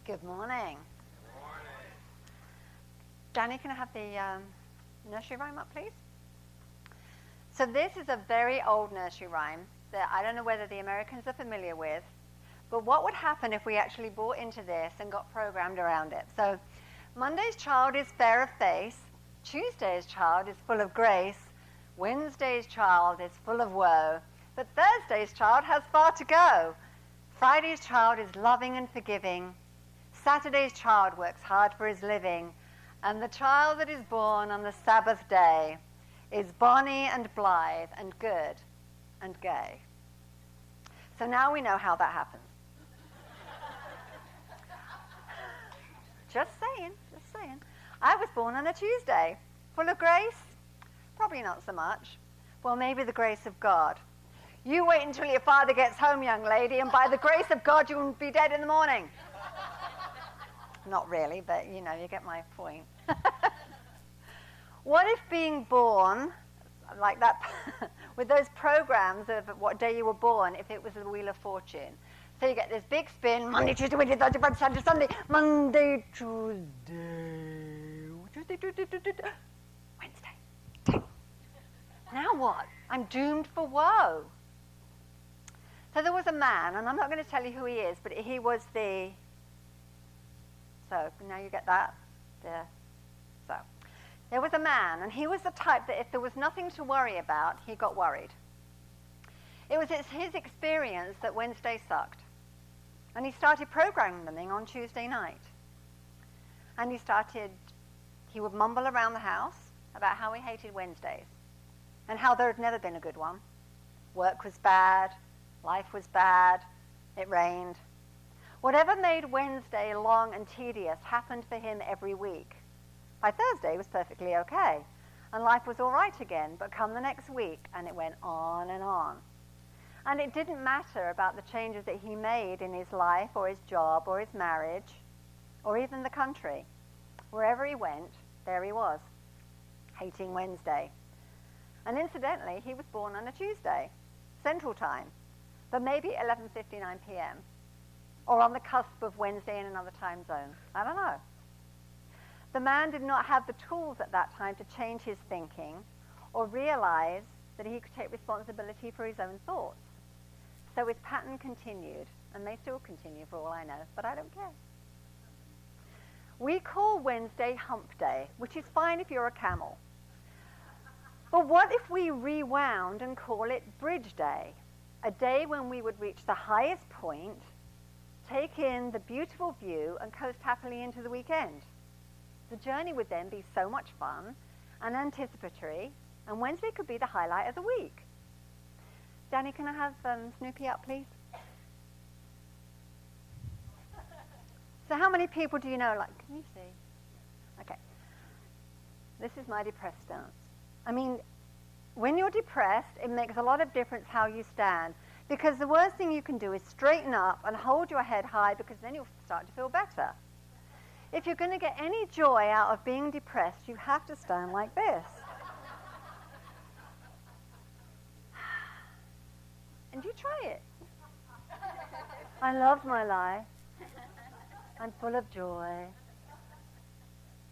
Good morning. Danny, can I have the nursery rhyme up, please? So this is a very old nursery rhyme that I don't know whether the Americans are familiar with, but what would happen if we actually bought into this and got programmed around it? So Monday's child is fair of face, Tuesday's child is full of grace, Wednesday's child is full of woe, but Thursday's child has far to go. Friday's child is loving and forgiving, Saturday's child works hard for his living, and the child that is born on the Sabbath day is bonny and blithe and good and gay. So now we know how that happens. Just saying. I was born on a Tuesday. Full of grace? Probably not so much. Well, maybe the grace of God. You wait until your father gets home, young lady, and by the grace of God, you'll be dead in the morning. Not really, but you know, you get my point. What if being born, like that, with those programs of what day you were born, if it was the Wheel of Fortune? So you get this big spin, Monday, Tuesday, Wednesday, Thursday, Friday, Saturday, Sunday, Monday, Tuesday, Wednesday. Now what? I'm doomed for woe. So there was a man, and I'm not going to tell you who he is, but he was the... So now you get that? So there was a man, and he was the type that if there was nothing to worry about, he got worried. It was his experience that Wednesday sucked. And he started programming on Tuesday night. And he would mumble around the house about how he hated Wednesdays and how there had never been a good one. Work was bad, life was bad, it rained. Whatever made Wednesday long and tedious happened for him every week. By Thursday, it was perfectly okay, and life was all right again, but come the next week, and it went on and on. And it didn't matter about the changes that he made in his life or his job or his marriage or even the country. Wherever he went, there he was, hating Wednesday. And incidentally, he was born on a Tuesday, Central Time, but maybe 11:59 p.m., or on the cusp of Wednesday in another time zone. I don't know. The man did not have the tools at that time to change his thinking or realize that he could take responsibility for his own thoughts. So his pattern continued, and may still continue for all I know, but I don't care. We call Wednesday hump day, which is fine if you're a camel. But what if we rewound and call it bridge day, a day when we would reach the highest point, take in the beautiful view, and coast happily into the weekend? The journey would then be so much fun and anticipatory, and Wednesday could be the highlight of the week. Danny, can I have Snoopy up, please? So how many people do you know, can you see? Okay. This is my depressed stance. I mean, when you're depressed, it makes a lot of difference how you stand, because the worst thing you can do is straighten up and hold your head high, because then you'll start to feel better. If you're going to get any joy out of being depressed, you have to stand like this. And you try it. I love my life. I'm full of joy.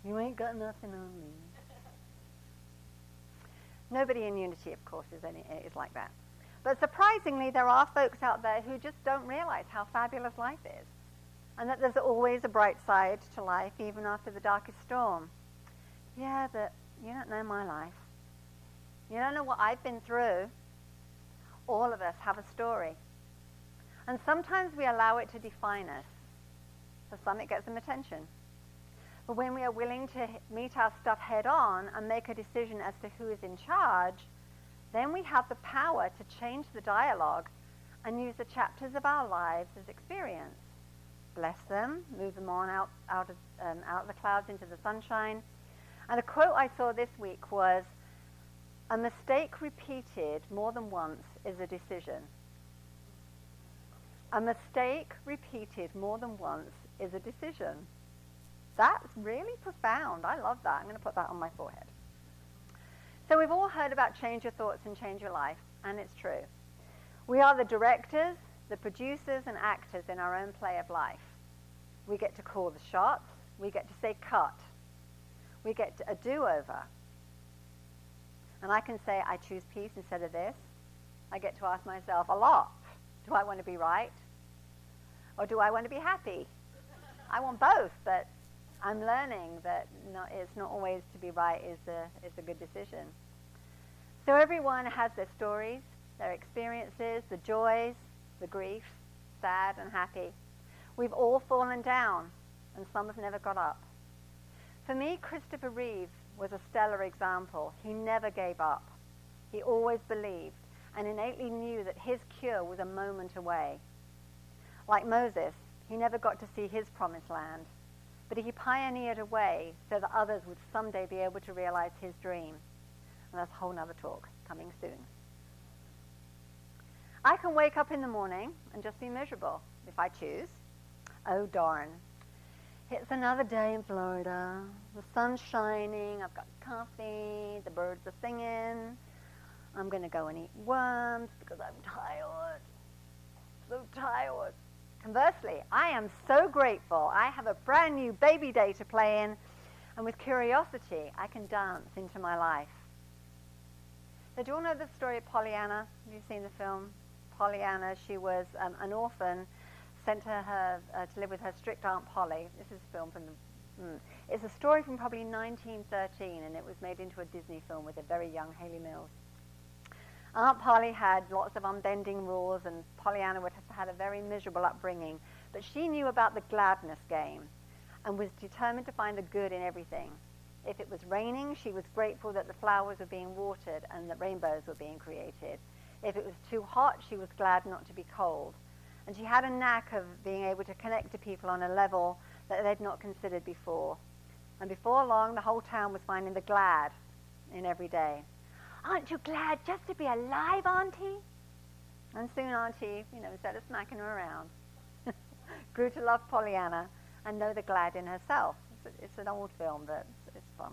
You ain't got nothing on me. Nobody in Unity, of course, is like that. But surprisingly, there are folks out there who just don't realize how fabulous life is, and that there's always a bright side to life, even after the darkest storm. Yeah, but you don't know my life. You don't know what I've been through. All of us have a story. And sometimes we allow it to define us. For some, it gets some attention. But when we are willing to meet our stuff head on and make a decision as to who is in charge, then we have the power to change the dialogue and use the chapters of our lives as experience. Bless them, move them on out of the clouds into the sunshine. And a quote I saw this week was, "A mistake repeated more than once is a decision." A mistake repeated more than once is a decision. That's really profound. I love that. I'm going to put that on my forehead. So we've all heard about change your thoughts and change your life, and it's true. We are the directors, the producers and actors in our own play of life. We get to call the shots. We get to say cut. We get a do-over. And I can say, I choose peace instead of this. I get to ask myself a lot. Do I want to be right? Or do I want to be happy? I want both, but I'm learning that it's not always to be right is a good decision. So everyone has their stories, their experiences, the joys, the grief, sad and happy. We've all fallen down, and some have never got up. For me, Christopher Reeve was a stellar example. He never gave up. He always believed and innately knew that his cure was a moment away. Like Moses, he never got to see his promised land, but he pioneered a way so that others would someday be able to realize his dream. And that's a whole nother talk coming soon. I can wake up in the morning and just be miserable if I choose. Oh, darn. It's another day in Florida. The sun's shining. I've got coffee. The birds are singing. I'm going to go and eat worms because I'm tired. So tired. Conversely, I am so grateful. I have a brand new baby day to play in, and with curiosity, I can dance into my life. So do you all know the story of Pollyanna? Have you seen the film? Pollyanna, she was an orphan, sent her to live with her strict Aunt Polly. This is a film from it's a story from probably 1913, and it was made into a Disney film with a very young Hayley Mills. Aunt Polly had lots of unbending rules, and Pollyanna would have had a very miserable upbringing. But she knew about the gladness game and was determined to find the good in everything. If it was raining, she was grateful that the flowers were being watered and that rainbows were being created. If it was too hot, she was glad not to be cold. And she had a knack of being able to connect to people on a level that they'd not considered before. And before long, the whole town was finding the glad in every day. Aren't you glad just to be alive, Auntie? And soon Auntie, instead of smacking her around, grew to love Pollyanna and know the glad in herself. It's an old film, but it's fun.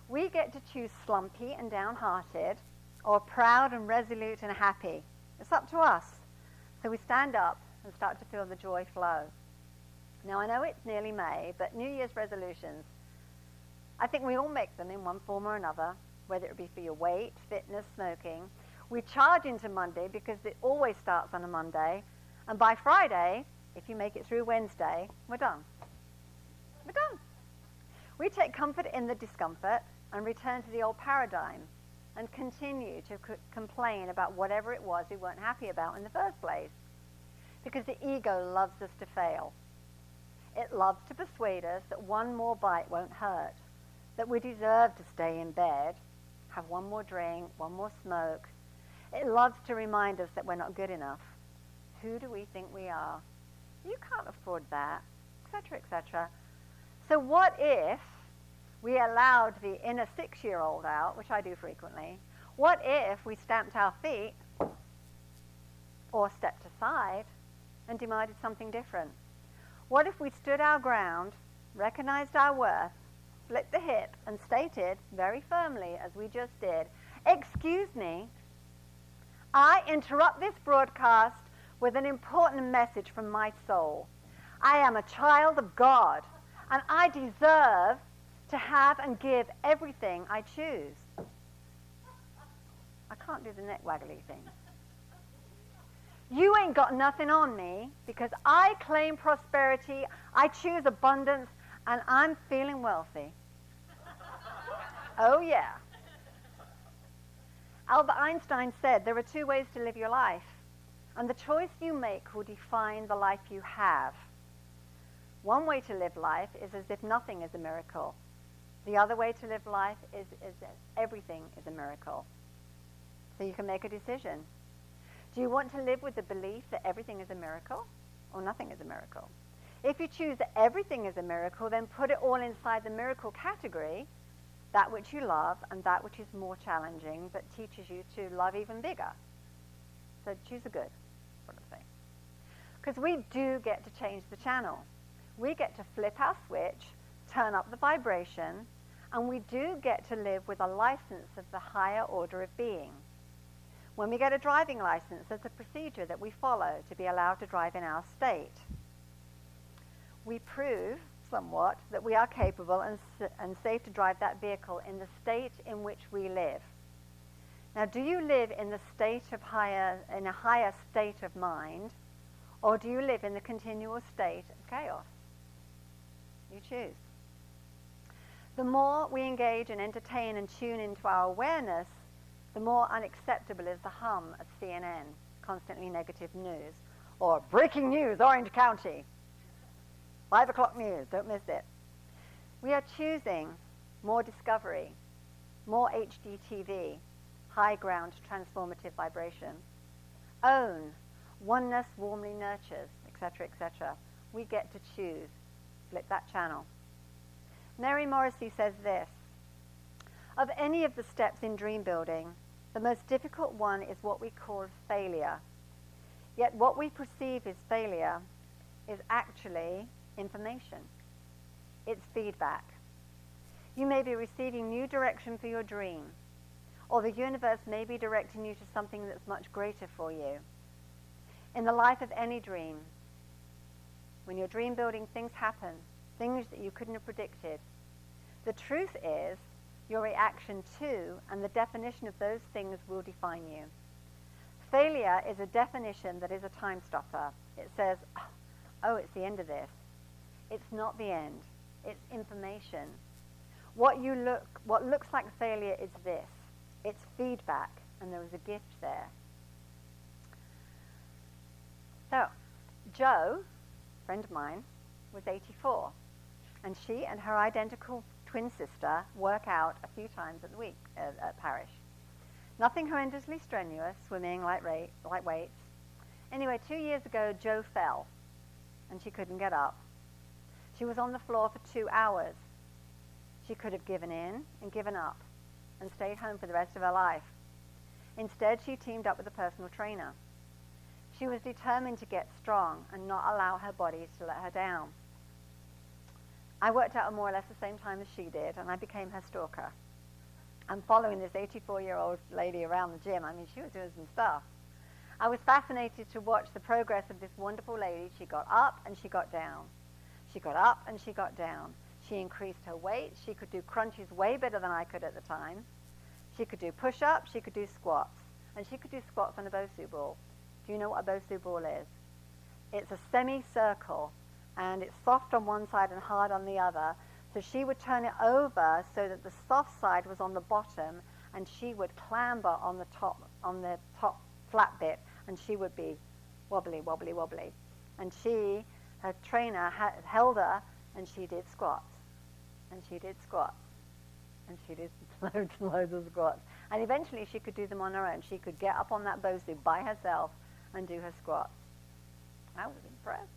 We get to choose slumpy and downhearted, or proud and resolute and happy. It's up to us. So we stand up and start to feel the joy flow. Now, I know it's nearly May, but New Year's resolutions, I think we all make them in one form or another, whether it be for your weight, fitness, smoking. We charge into Monday because it always starts on a Monday. And by Friday, if you make it through Wednesday, we're done. We're done. We take comfort in the discomfort and return to the old paradigm and continue to complain about whatever it was we weren't happy about in the first place. Because the ego loves us to fail. It loves to persuade us that one more bite won't hurt, that we deserve to stay in bed, have one more drink, one more smoke. It loves to remind us that we're not good enough. Who do we think we are? You can't afford that, etc., etc. So what if we allowed the inner 6-year-old out, which I do frequently? What if we stamped our feet or stepped aside and demanded something different? What if we stood our ground, recognized our worth, flipped the hip, and stated very firmly, as we just did, "Excuse me, I interrupt this broadcast with an important message from my soul. I am a child of God, and I deserve to have and give everything I choose." I can't do the neck waggly thing. You ain't got nothing on me because I claim prosperity, I choose abundance, and I'm feeling wealthy. Oh, yeah. Albert Einstein said there are 2 ways to live your life, and the choice you make will define the life you have. One way to live life is as if nothing is a miracle. The other way to live life is that everything is a miracle. So you can make a decision. Do you want to live with the belief that everything is a miracle or nothing is a miracle? If you choose that everything is a miracle, then put it all inside the miracle category, that which you love and that which is more challenging but teaches you to love even bigger. So choose the good, sort of thing. Because we do get to change the channel. We get to flip our switch, turn up the vibration, and we do get to live with a license of the higher order of being. When we get a driving license, there's a procedure that we follow to be allowed to drive in our state. we prove somewhat that we are capable and safe to drive that vehicle in the state in which we live. Now, do you live in the state of in a higher state of mind, or do you live in the continual state of chaos? You choose. The more we engage and entertain and tune into our awareness, the more unacceptable is the hum of CNN, constantly negative news, or breaking news, Orange County, 5 o'clock news, don't miss it. We are choosing more discovery, more HD TV, high ground transformative vibration. Own, oneness warmly nurtures, etc., etc. We get to choose. Flip that channel. Mary Morrissey says this: of any of the steps in dream building, the most difficult one is what we call failure. Yet what we perceive as failure is actually information. It's feedback. You may be receiving new direction for your dream, or the universe may be directing you to something that's much greater for you. In the life of any dream, when you're dream building, things happen, things that you couldn't have predicted. The truth is, your reaction to and the definition of those things will define you. Failure is a definition that is a time stopper. It says, oh, it's the end of this. It's not the end. It's information. What looks like failure is this. It's feedback, and there is a gift there. So, Jo, a friend of mine, was 84, and she and her identical twin sister work out a few times a week at Parish. Nothing horrendously strenuous, swimming, light weights. Anyway, 2 years ago, Jo fell, and she couldn't get up. She was on the floor for 2 hours. She could have given in and given up and stayed home for the rest of her life. Instead, she teamed up with a personal trainer. She was determined to get strong and not allow her body to let her down. I worked out at more or less the same time as she did, and I became her stalker. I'm following this 84-year-old lady around the gym. I mean, she was doing some stuff. I was fascinated to watch the progress of this wonderful lady. She got up and she got down. She got up and she got down. She increased her weight. She could do crunches way better than I could at the time. She could do push-ups. She could do squats. And she could do squats on a Bosu ball. Do you know what a Bosu ball is? It's a semicircle, and it's soft on one side and hard on the other. So she would turn it over so that the soft side was on the bottom, and she would clamber on the top flat bit, and she would be wobbly, wobbly, wobbly. And her trainer held her, and she did squats. And she did squats. And she did loads and loads of squats. And eventually she could do them on her own. She could get up on that Bosu by herself and do her squats. I was impressed.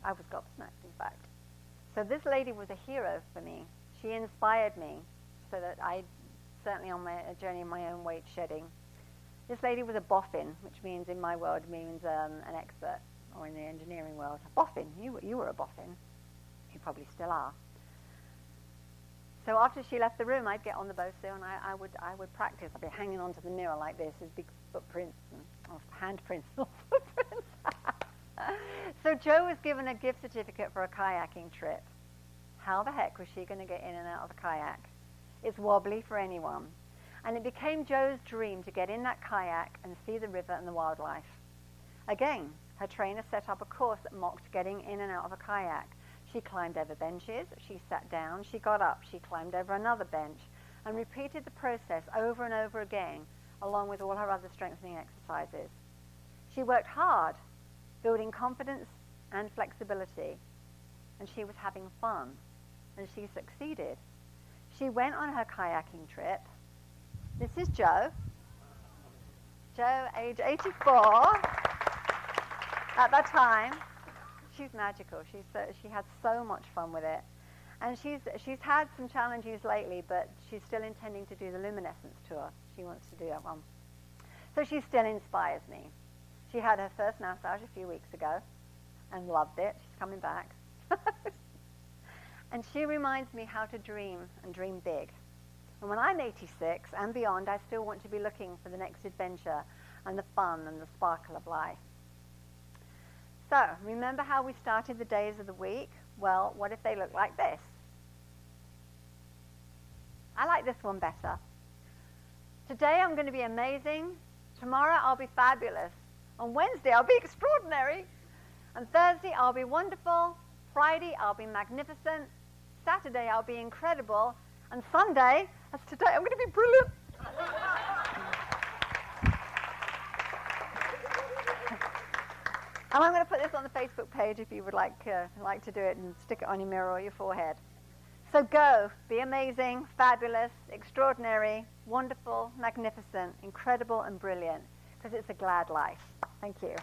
I was gobsmacked, in fact. So this lady was a hero for me. She inspired me so that I, certainly on my journey in my own weight shedding. This lady was a boffin, which means in my world means an expert, or in the engineering world. A boffin, you were a boffin. You probably still are. So after she left the room, I'd get on the Bosu and I would practice. I'd be hanging onto the mirror like this, with big footprints, or handprints, or footprints. So Jo was given a gift certificate for a kayaking trip. How the heck was she going to get in and out of a kayak? It's wobbly for anyone. And it became Jo's dream to get in that kayak and see the river and the wildlife. Again, her trainer set up a course that mocked getting in and out of a kayak. She climbed over benches, she sat down, she got up, she climbed over another bench, and repeated the process over and over again, along with all her other strengthening exercises. She worked hard, building confidence and flexibility, and she was having fun, and she succeeded. She went on her kayaking trip. This is Jo. Jo, age 84. At that time, she's magical. She had so much fun with it. And she's had some challenges lately, but she's still intending to do the luminescence tour. She wants to do that one. So she still inspires me. She had her first massage a few weeks ago and loved it. She's coming back. And she reminds me how to dream and dream big. And when I'm 86 and beyond, I still want to be looking for the next adventure and the fun and the sparkle of life. So, remember how we started the days of the week? Well, what if they look like this? I like this one better. Today I'm going to be amazing. Tomorrow I'll be fabulous. On Wednesday I'll be extraordinary. On Thursday I'll be wonderful. Friday I'll be magnificent. Saturday I'll be incredible. And Sunday, as today, I'm going to be brilliant. And I'm going to put this on the Facebook page if you would like to do it and stick it on your mirror or your forehead. So go, be amazing, fabulous, extraordinary, wonderful, magnificent, incredible, and brilliant, because it's a glad life. Thank you.